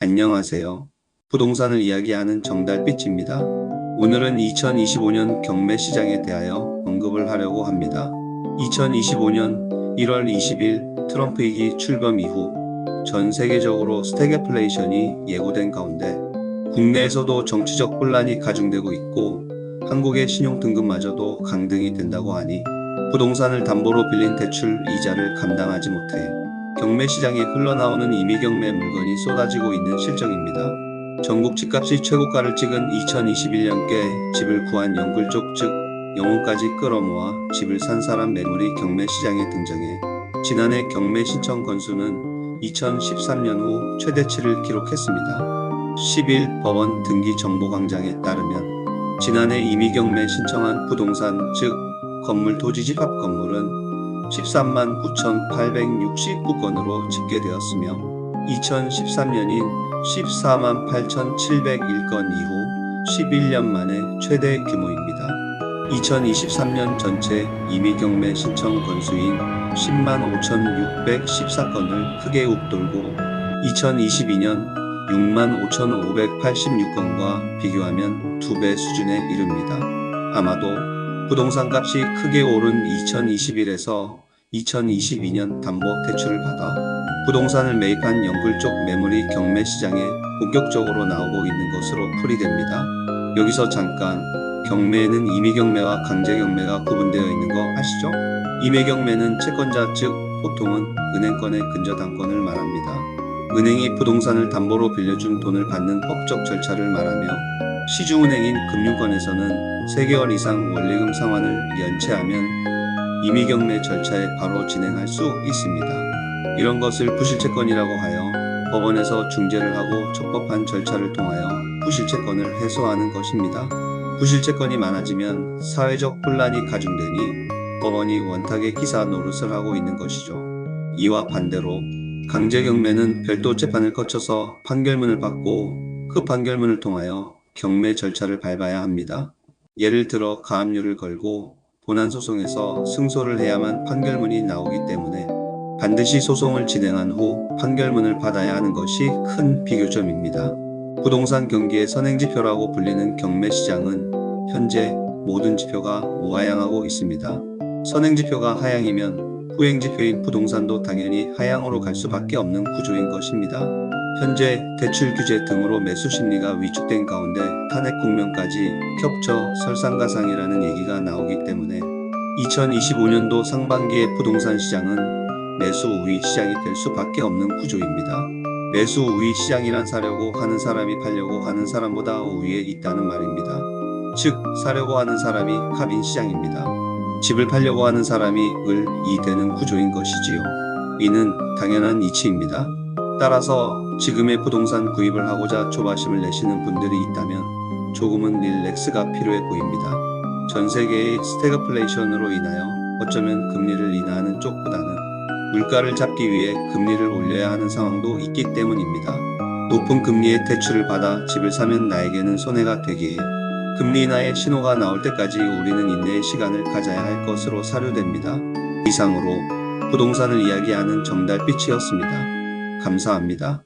안녕하세요. 부동산을 이야기하는 정달빛입니다. 오늘은 2025년 경매 시장에 대하여 언급을 하려고 합니다. 2025년 1월 20일 트럼프 위기 출범 이후 전 세계적으로 스태그플레이션이 예고된 가운데 국내에서도 정치적 혼란이 가중되고 있고 한국의 신용등급마저도 강등이 된다고 하니 부동산을 담보로 빌린 대출 이자를 감당하지 못해 경매 시장에 흘러나오는 임의경매 물건이 쏟아지고 있는 실정입니다. 전국 집값이 최고가를 찍은 2021년께 집을 구한 영글족 즉 영혼까지 끌어모아 집을 산 사람 매물이 경매 시장에 등장해 지난해 경매 신청 건수는 2013년 후 최대치를 기록했습니다. 10일 법원 등기정보광장에 따르면 지난해 임의경매 신청한 부동산 즉 건물 토지 집합 건물은 13만 9,869건으로 집계되었으며 2013년인 14만 8,701건 이후 11년 만에 최대 규모입니다. 2023년 전체 임의경매 신청 건수인 10만 5,614건을 크게 웃돌고 2022년 6만 5,586건과 비교하면 2배 수준에 이릅니다. 아마도 부동산 값이 크게 오른 2021에서 2022년 담보 대출을 받아 부동산을 매입한 영글족 매물이 경매 시장에 본격적으로 나오고 있는 것으로 풀이됩니다. 여기서 잠깐 경매에는 임의경매와 강제경매가 구분되어 있는 거 아시죠? 임의경매는 채권자 즉 보통은 은행권의 근저당권을 말합니다. 은행이 부동산을 담보로 빌려준 돈을 받는 법적 절차를 말하며 시중은행인 금융권에서는 3개월 이상 원리금 상환을 연체하면 임의경매 절차에 바로 진행할 수 있습니다. 이런 것을 부실채권이라고 하여 법원에서 중재를 하고 적법한 절차를 통하여 부실채권을 해소하는 것입니다. 부실채권이 많아지면 사회적 혼란이 가중되니 법원이 원탁의 기사 노릇을 하고 있는 것이죠. 이와 반대로 강제경매는 별도 재판을 거쳐서 판결문을 받고 그 판결문을 통하여 경매 절차를 밟아야 합니다. 예를 들어 가압류를 걸고 본안소송에서 승소를 해야만 판결문이 나오기 때문에 반드시 소송을 진행한 후 판결문을 받아야 하는 것이 큰 비교점입니다. 부동산 경기의 선행지표라고 불리는 경매 시장은 현재 모든 지표가 우하향하고 있습니다. 선행지표가 하향이면 후행지표인 부동산도 당연히 하향으로 갈 수밖에 없는 구조인 것입니다. 현재 대출 규제 등으로 매수 심리가 위축된 가운데 탄핵 국면까지 겹쳐 설상가상이라는 얘기가 나오기 때문에 2025년도 상반기의 부동산 시장은 매수 우위 시장이 될 수밖에 없는 구조입니다. 매수 우위 시장이란 사려고 하는 사람이 팔려고 하는 사람보다 우위에 있다는 말입니다. 즉 사려고 하는 사람이 갑인 시장입니다. 집을 팔려고 하는 사람이 이 되는 구조인 것이지요. 이는 당연한 이치입니다. 따라서 지금의 부동산 구입을 하고자 조바심을 내시는 분들이 있다면 조금은 릴렉스가 필요해 보입니다. 전 세계의 스태그플레이션으로 인하여 어쩌면 금리를 인하하는 쪽보다는 물가를 잡기 위해 금리를 올려야 하는 상황도 있기 때문입니다. 높은 금리의 대출을 받아 집을 사면 나에게는 손해가 되기에 금리 인하의 신호가 나올 때까지 우리는 인내의 시간을 가져야 할 것으로 사료됩니다. 이상으로 부동산을 이야기하는 정달빛이었습니다. 감사합니다.